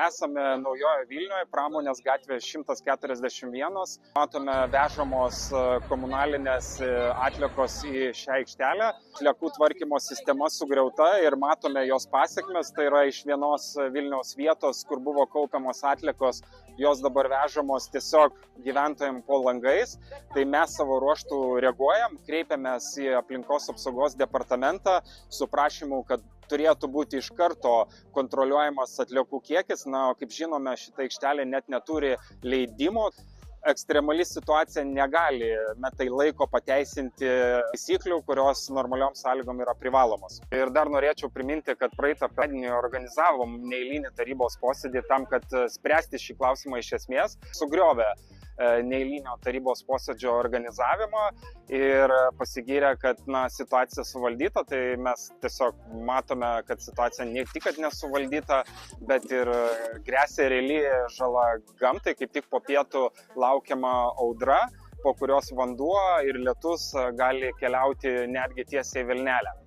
Esame Naujojo Vilnioje, Pramonės gatvės 141. Matome vežamos komunalinės atliekos į šią aikštelę. Atliekų tvarkymo sistema sugriauta ir matome jos pasekmes. Tai yra iš vienos Vilniaus vietos, kur buvo kaupiamos atliekos, jos dabar vežamos tiesiog gyventojams po langais. Tai mes savo ruoštų reaguojam, kreipiamės į aplinkos apsaugos departamentą su prašymu, kad turėtų būti iš karto kontroliuojamas atliekų kiekis. Na, o kaip žinome, šita aikštelė net neturi leidimo. Ekstremali situacija negali metai laiko pateisinti taisyklių, kurios normaliom sąlygom yra privalomos. Ir dar norėčiau priminti, kad praeitą penktadienį organizavom neeilinį tarybos posėdį tam, kad spręsti šį klausimą iš esmės. Sugriovė neeilinio tarybos posėdžio organizavimą ir pasigyrė, kad situacija suvaldyta. Tai mes tiesiog matome, kad situacija ne tik nesuvaldyta, bet ir gresia reali žala gamtai. Kaip tik po pietų laukiama audra, po kurios vanduo ir lietus gali keliauti netgi tiesiai į Vilnelę.